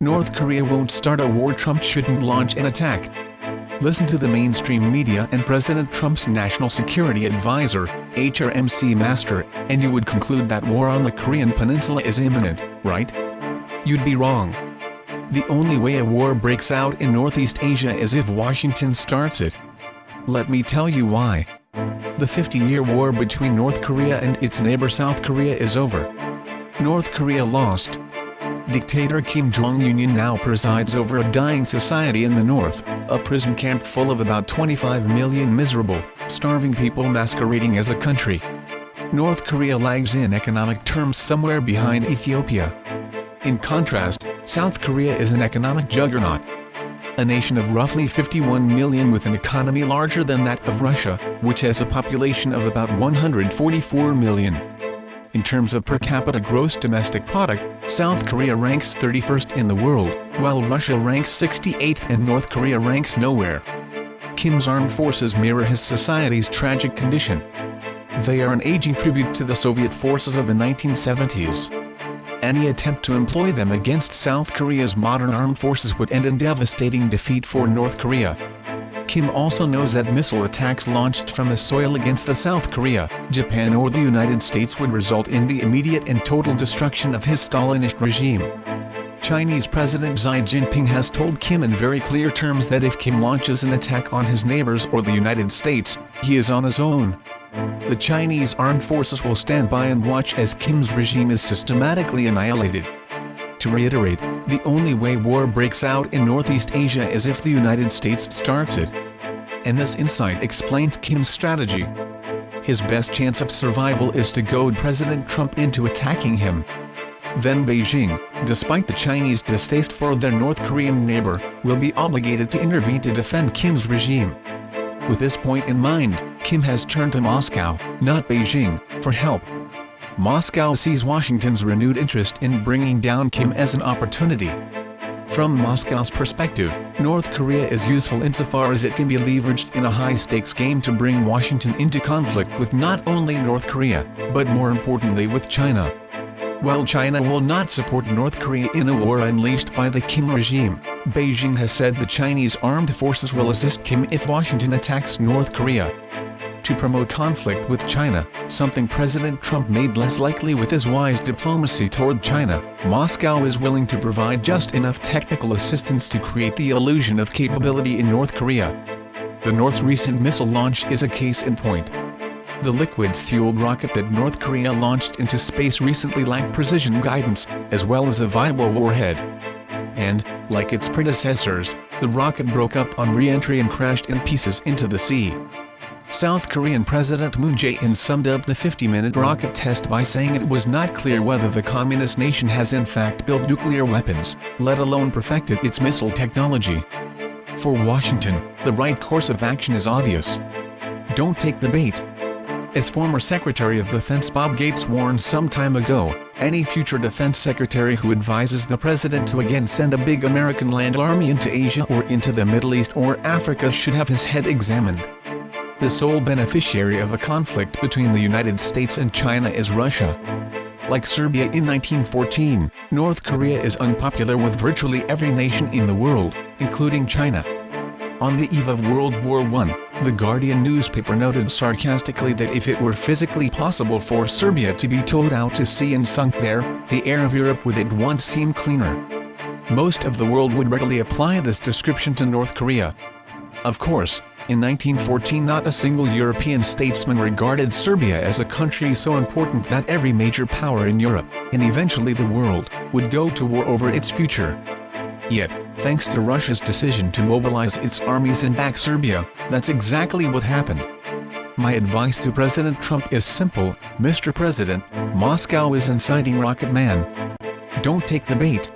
North Korea won't start a war. Trump shouldn't launch an attack. Listen to the mainstream media and President Trump's National Security Advisor, McMaster, and you would conclude that war on the Korean Peninsula is imminent, right? You'd be wrong. The only way a war breaks out in Northeast Asia is if Washington starts it. Let me tell you why. The 50-year war between North Korea and its neighbor South Korea is over. North Korea lost. Dictator Kim Jong Un now presides over a dying society in the north, a prison camp full of about 25 million miserable, starving people masquerading as a country. North Korea lags in economic terms somewhere behind Ethiopia. In contrast, South Korea is an economic juggernaut. A nation of roughly 51 million with an economy larger than that of Russia, which has a population of about 144 million. In terms of per capita gross domestic product, South Korea ranks 31st in the world, while Russia ranks 68th and North Korea ranks nowhere. Kim's armed forces mirror his society's tragic condition. They are an aging tribute to the Soviet forces of the 1970s. Any attempt to employ them against South Korea's modern armed forces would end in devastating defeat for North Korea. Kim also knows that missile attacks launched from the soil against the South Korea, Japan or the United States would result in the immediate and total destruction of his Stalinist regime. Chinese President Xi Jinping has told Kim in very clear terms that if Kim launches an attack on his neighbors or the United States, he is on his own. The Chinese armed forces will stand by and watch as Kim's regime is systematically annihilated. To reiterate, the only way war breaks out in Northeast Asia is if the United States starts it. And this insight explains Kim's strategy. His best chance of survival is to goad President Trump into attacking him. Then Beijing, despite the Chinese distaste for their North Korean neighbor, will be obligated to intervene to defend Kim's regime. With this point in mind, Kim has turned to Moscow, not Beijing, for help. Moscow sees Washington's renewed interest in bringing down Kim as an opportunity. From Moscow's perspective, North Korea is useful insofar as it can be leveraged in a high-stakes game to bring Washington into conflict with not only North Korea, but more importantly with China. While China will not support North Korea in a war unleashed by the Kim regime, Beijing has said the Chinese armed forces will assist Kim if Washington attacks North Korea. To promote conflict with China, something President Trump made less likely with his wise diplomacy toward China, Moscow is willing to provide just enough technical assistance to create the illusion of capability in North Korea. The North's recent missile launch is a case in point. The liquid-fueled rocket that North Korea launched into space recently lacked precision guidance, as well as a viable warhead. And, like its predecessors, the rocket broke up on re-entry and crashed in pieces into the sea. South Korean President Moon Jae-in summed up the 50-minute rocket test by saying it was not clear whether the communist nation has in fact built nuclear weapons, let alone perfected its missile technology. For Washington, the right course of action is obvious. Don't take the bait. As former Secretary of Defense Bob Gates warned some time ago, any future defense secretary who advises the president to again send a big American land army into Asia or into the Middle East or Africa should have his head examined. The sole beneficiary of a conflict between the United States and China is Russia. Like Serbia in 1914, North Korea is unpopular with virtually every nation in the world, including China. On the eve of World War I, The Guardian newspaper noted sarcastically that if it were physically possible for Serbia to be towed out to sea and sunk there, the air of Europe would at once seem cleaner. Most of the world would readily apply this description to North Korea. Of course, in 1914 not a single European statesman regarded Serbia as a country so important that every major power in Europe, and eventually the world, would go to war over its future. Yet, thanks to Russia's decision to mobilize its armies and back Serbia, that's exactly what happened. My advice to President Trump is simple: Mr. President, Moscow is inciting Rocket Man. Don't take the bait.